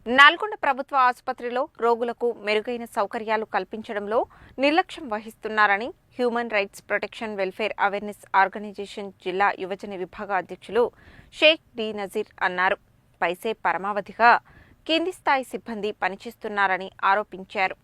నల్గొండ ప్రభుత్వ ఆసుపత్రిలో రోగులకు మెరుగైన సౌకర్యాలు కల్పించడంలో నిర్లక్ష్యం వహిస్తున్నారని human rights protection welfare awareness organisation జిల్లా యువజన విభాగ అధ్యక్షులు షేక్ డి నజీర్ అన్నారు. పైసే పరమావధిగా కింది స్థాయి సిబ్బంది పనిచేస్తున్నారని ఆరోపించారు.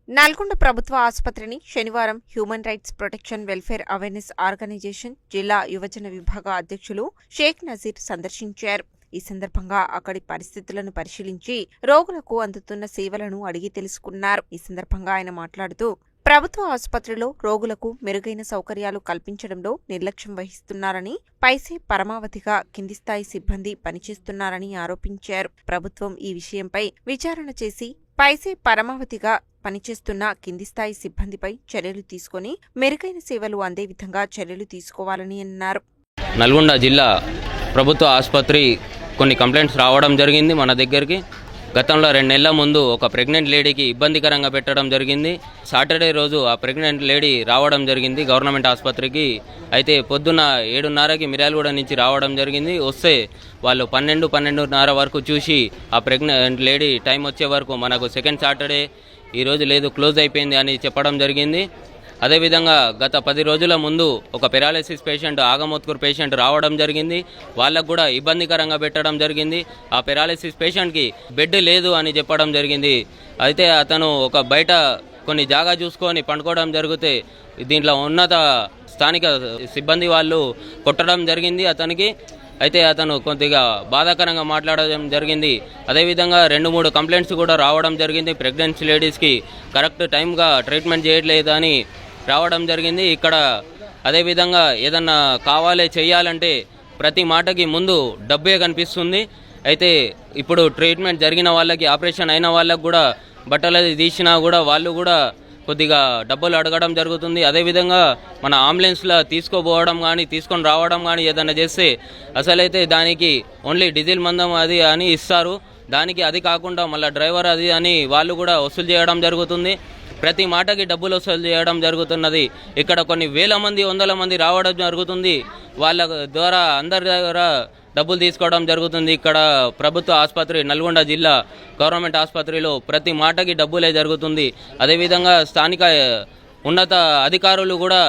నల్గొండ ప్రభుత్వ ఆసుపత్రిని శనివారం human rights protection welfare awareness organisation జిల్లా యువజన విభాగ అధ్యక్షులు షేక్ నజీర్ సందర్శించారు. ఈ సందర్భంగా అక్కడి పరిస్థితులను పరిశీలించి రోగులకు అందుతున్న సేవలను అడిగి తెలుసుకున్నారు. ఈ సందర్భంగా ఆయన మాట్లాడుతూ ప్రభుత్వ ఆసుపత్రిలో రోగులకు మెరుగైన సౌకర్యాలు కల్పించడంలో నిర్లక్ష్యం వహిస్తున్నారని, పైసే పరమావధిగా కింది స్థాయి సిబ్బంది పనిచేస్తున్నారని ఆరోపించారు. ప్రభుత్వం ఈ విషయంపై విచారణ చేసి పైసే పరమావధిగా పనిచేస్తున్న కింది స్థాయి సిబ్బందిపై చర్యలు తీసుకుని మెరుగైన సేవలు అందే విధంగా చర్యలు తీసుకోవాలని అన్నారు. నల్గొండ జిల్లా ప్రభుత్వ ఆసుపత్రి కొన్ని కంప్లైంట్స్ రావడం జరిగింది. మన దగ్గరికి గతంలో 2 నెలల ముందు ఒక ప్రెగ్నెంట్ లేడీకి ఇబ్బందికరంగా పెట్టడం జరిగింది. సాటర్డే రోజు ఆ ప్రెగ్నెంట్ లేడీ రావడం జరిగింది గవర్నమెంట్ ఆసుపత్రికి. అయితే పొద్దున్న 7:30కి మిర్యాలగూడ నుంచి రావడం జరిగింది. వస్తే వాళ్ళు 12:30 వరకు చూసి ఆ ప్రెగ్నెంట్ లేడీ టైం వచ్చే వరకు మనకు సెకండ్ సాటర్డే ఈరోజు లేదు, క్లోజ్ అయిపోయింది అని చెప్పడం జరిగింది. అదేవిధంగా గత 10 రోజుల ముందు ఒక పెరాలసిస్ పేషెంట్, ఆగమోత్కూర్ పేషెంట్ రావడం జరిగింది. వాళ్ళకు కూడా ఇబ్బందికరంగా పెట్టడం జరిగింది. ఆ పెరాలసిస్ పేషెంట్కి బెడ్ లేదు అని చెప్పడం జరిగింది. అయితే అతను ఒక బయట కొన్ని జాగా చూసుకొని పండుకోవడం జరిగితే దీంట్లో ఉన్నత స్థానిక సిబ్బంది వాళ్ళు కొట్టడం జరిగింది అతనికి. అయితే అతను కొద్దిగా బాధాకరంగా మాట్లాడడం జరిగింది. అదేవిధంగా 2-3 కంప్లైంట్స్ కూడా రావడం జరిగింది. ప్రెగ్నెన్సీ లేడీస్కి కరెక్ట్ టైంగా ట్రీట్మెంట్ చేయట్లేదు అని రావడం జరిగింది. ఇక్కడ అదేవిధంగా ఏదన్నా కావాలి చేయాలంటే ప్రతి మాటకి ముందు డబ్బే కనిపిస్తుంది. అయితే ఇప్పుడు ట్రీట్మెంట్ జరిగిన వాళ్ళకి, ఆపరేషన్ అయిన వాళ్ళకి కూడా బట్టలది తీసినా కూడా వాళ్ళు కూడా కొద్దిగా డబ్బులు అడగడం జరుగుతుంది. అదేవిధంగా మన అంబులెన్స్లో తీసుకోపోవడం కానీ తీసుకొని రావడం కానీ ఏదైనా చేస్తే అసలైతే దానికి ఓన్లీ డీజిల్ మందం అది అని ఇస్తారు. దానికి అది కాకుండా మళ్ళీ డ్రైవర్ అది అని వాళ్ళు కూడా వసూలు చేయడం జరుగుతుంది. ప్రతి మాటకి డబ్బులు వసూలు చేయడం జరుగుతున్నది. ఇక్కడ కొన్ని వేల మంది, వందల మంది రావడం జరుగుతుంది. వాళ్ళ ద్వారా అందరి దగ్గర డబ్బులు తీసుకోవడం జరుగుతుంది. ఇక్కడ ప్రభుత్వ ఆసుపత్రి, నల్గొండ జిల్లా గవర్నమెంట్ ఆసుపత్రిలో ప్రతి మాటకి డబ్బులే జరుగుతుంది. అదేవిధంగా స్థానిక ఉన్నత అధికారులు కూడా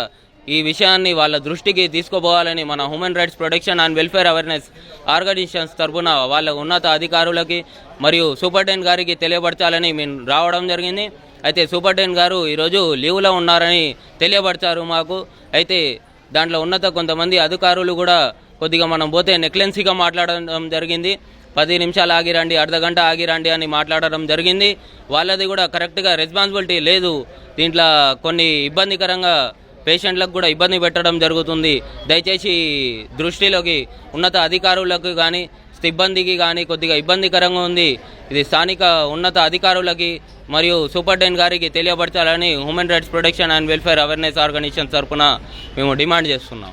ఈ విషయాన్ని వాళ్ళ దృష్టికి తీసుకుపోవాలని మన human rights protection and welfare awareness organisations తరఫున వాళ్ళ ఉన్నత అధికారులకి మరియు సూపరింటెండెంట్ గారికి తెలియపరచాలని మేము రావడం జరిగింది. అయితే సూపరింటెండెంట్ గారు ఈరోజు లీవ్లో ఉన్నారని తెలియపరిచారు మాకు. అయితే దాంట్లో ఉన్నత కొంతమంది అధికారులు కూడా కొద్దిగా మనం పోతే నెగ్లెన్సీగా మాట్లాడడం జరిగింది. 10 నిమిషాలు ఆగిరండి, అర్ధ గంట ఆగిరండి అని మాట్లాడడం జరిగింది. వాళ్ళది కూడా కరెక్ట్గా రెస్పాన్సిబిలిటీ లేదు. దీంట్లో కొన్ని ఇబ్బందికరంగా పేషెంట్లకు కూడా ఇబ్బంది పెట్టడం జరుగుతుంది. దయచేసి దృష్టిలోకి ఉన్నత అధికారులకు కానీ సిబ్బందికి కానీ కొద్దిగా ఇబ్బందికరంగా ఉంది. ఇది స్థానిక ఉన్నత అధికారులకి మరియు సూపరింటెండెంట్ గారికి తెలియపరచాలని human rights protection and welfare awareness organisation తరఫున మేము డిమాండ్ చేస్తున్నాం.